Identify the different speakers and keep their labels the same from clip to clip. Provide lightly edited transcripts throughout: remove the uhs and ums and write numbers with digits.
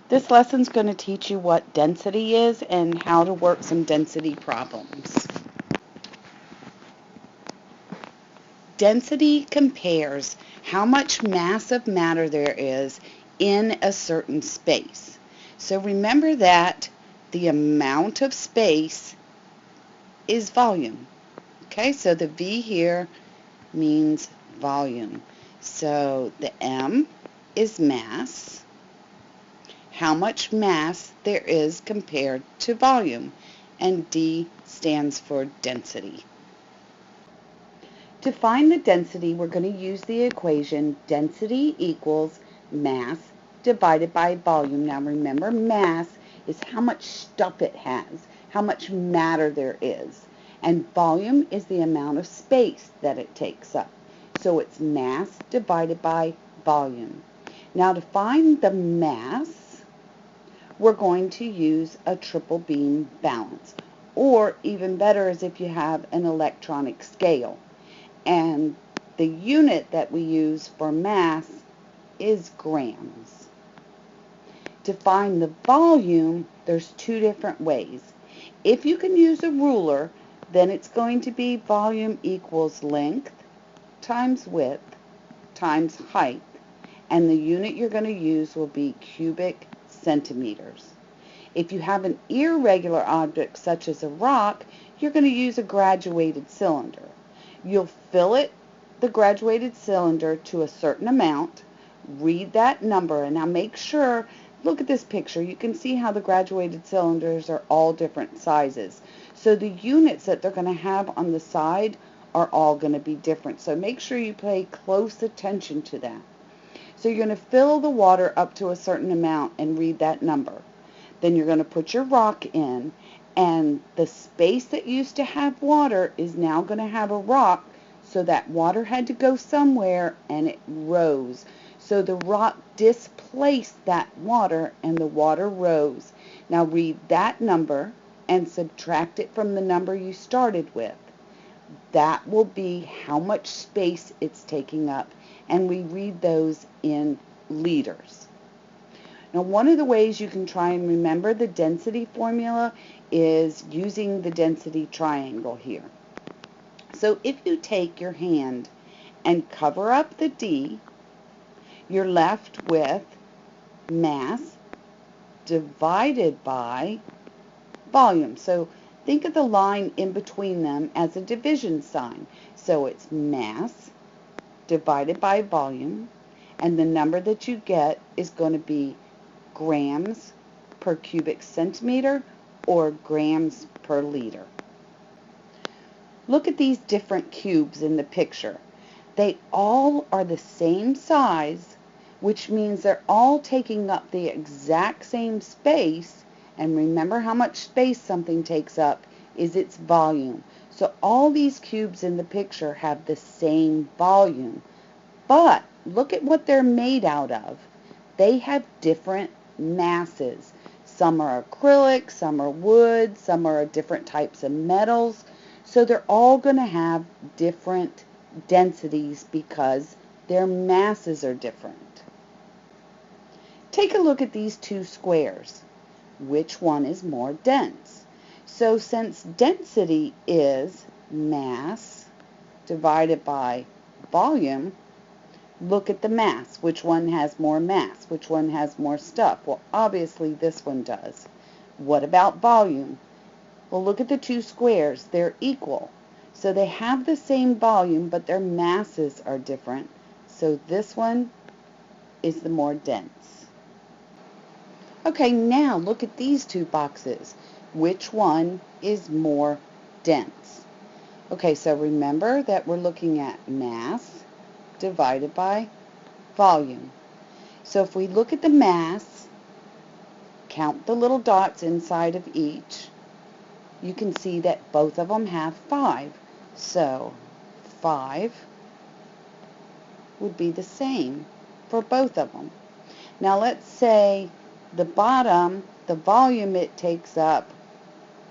Speaker 1: This lesson's going to teach you what density is and how to work some density problems. Density compares how much mass of matter there is in a certain space. So remember that the amount of space is volume. Okay, so the V here means volume. So the M is mass, how much mass there is compared to volume, and D stands for density. To find the density, we're going to use the equation density equals mass divided by volume. Now remember, mass is how much stuff it has, how much matter there is, and volume is the amount of space that it takes up. So it's mass divided by volume. Now to find the mass, we're going to use a triple beam balance, or even better is if you have an electronic scale. And the unit that we use for mass is grams. To find the volume, there's two different ways. If you can use a ruler, then it's going to be volume equals length times width times height, and the unit you're going to use will be cubic centimeters. If you have an irregular object such as a rock, you're going to use a graduated cylinder. You'll fill it, the graduated cylinder, to a certain amount, read that number, and now make sure, look at this picture, you can see how the graduated cylinders are all different sizes. So the units that they're going to have on the side are all going to be different. So make sure you pay close attention to that. So you're going to fill the water up to a certain amount and read that number. Then you're going to put your rock in, and the space that used to have water is now going to have a rock, so that water had to go somewhere and it rose. So the rock displaced that water and the water rose. Now read that number and subtract it from the number you started with. That will be how much space it's taking up, and we read those in liters. Now, one of the ways you can try and remember the density formula is using the density triangle here. So if you take your hand and cover up the D, you're left with mass divided by volume. So think of the line in between them as a division sign. So it's mass divided by volume, and the number that you get is going to be grams per cubic centimeter or grams per liter. Look at these different cubes in the picture. They all are the same size, which means they're all taking up the exact same space. And remember how much space something takes up is its volume. So all these cubes in the picture have the same volume. But look at what they're made out of. They have different masses. Some are acrylic, some are wood, some are different types of metals. So they're all going to have different densities because their masses are different. Take a look at these two squares. Which one is more dense? So since density is mass divided by volume, look at the mass. Which one has more mass? Which one has more stuff? Well, obviously this one does. What about volume? Well, look at the two squares. They're equal. So they have the same volume, but their masses are different. So this one is the more dense. Okay, now look at these two boxes. Which one is more dense? Okay, so remember that we're looking at mass divided by volume. So if we look at the mass, count the little dots inside of each, you can see that both of them have 5. So 5 would be the same for both of them. Now let's say the bottom, the volume it takes up,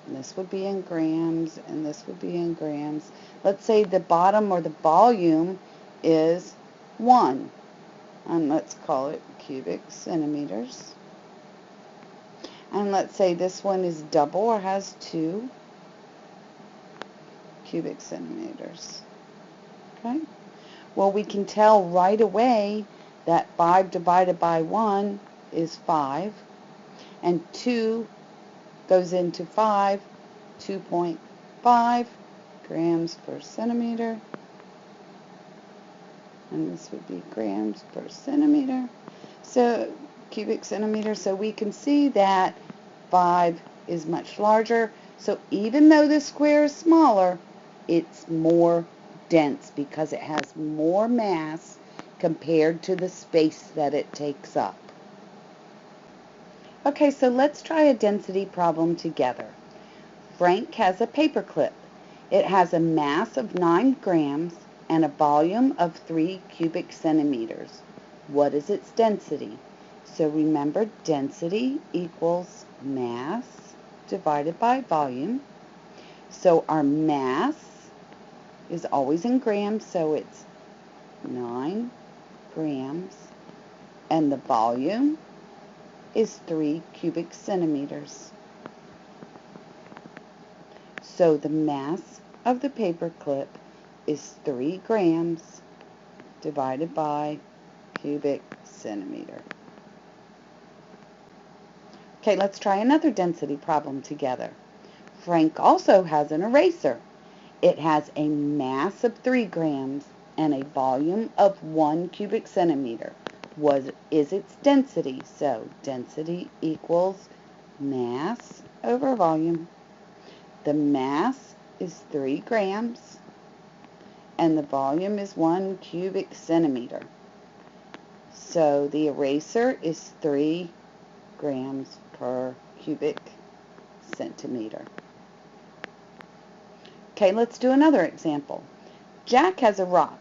Speaker 1: and this would be in grams and this would be in grams. Let's say the bottom or the volume is 1, and let's call it cubic centimeters. And let's say this one is double or has 2 cubic centimeters. Okay? Well, we can tell right away that 5 divided by 1 is 5, and 2 goes into 5, 2.5 grams per centimeter, and this would be grams per centimeter, so cubic centimeter. So we can see that 5 is much larger, so even though the square is smaller, it's more dense because it has more mass compared to the space that it takes up. Okay, so let's try a density problem together. Frank has a paper clip. It has a mass of 9 grams and a volume of 3 cubic centimeters. What is its density? So remember, density equals mass divided by volume. So our mass is always in grams, so it's 9 grams, and the volume is 3 cubic centimeters. So the mass of the paper clip is 3 grams divided by cubic centimeter. Okay, let's try another density problem together. Frank also has an eraser. It has a mass of 3 grams and a volume of 1 cubic centimeter. What is its density? So density equals mass over volume. The mass is 3 grams and the volume is 1 cubic centimeter. So the eraser is 3 grams per cubic centimeter. Okay, let's do another example. Jack has a rock.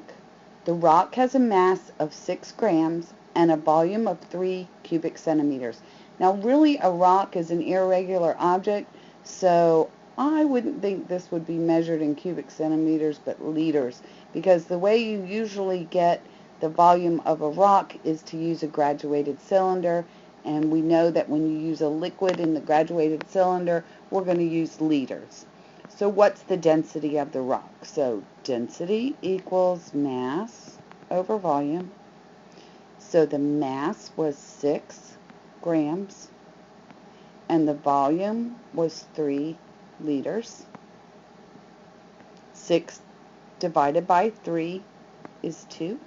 Speaker 1: The rock has a mass of 6 grams and a volume of 3 cubic centimeters. Now really a rock is an irregular object, so I wouldn't think this would be measured in cubic centimeters but liters, because the way you usually get the volume of a rock is to use a graduated cylinder, and we know that when you use a liquid in the graduated cylinder, we're going to use liters. So what's the density of the rock? So density equals mass over volume. So the mass was 6 grams and the volume was 3 liters. 6 divided by 3 is 2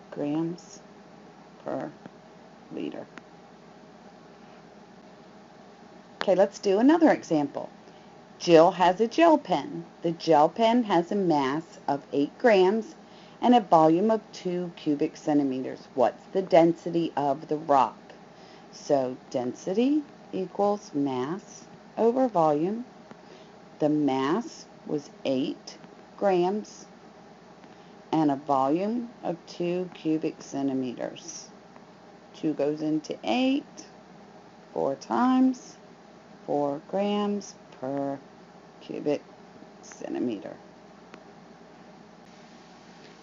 Speaker 1: grams per liter. Okay, let's do another example. Jill has a gel pen. The gel pen has a mass of 8 grams and a volume of 2 cubic centimeters. What's the density of the rock? So density equals mass over volume. The mass was 8 grams and a volume of 2 cubic centimeters. 2 goes into 8 4 times, 4 grams per cubic centimeter.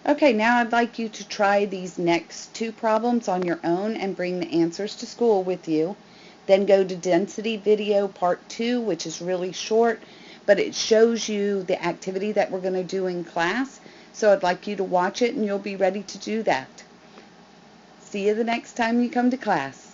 Speaker 1: Okay, now I'd like you to try these next 2 problems on your own and bring the answers to school with you. Then go to Density Video Part 2, which is really short, but it shows you the activity that we're going to do in class. So I'd like you to watch it and you'll be ready to do that. See you the next time you come to class.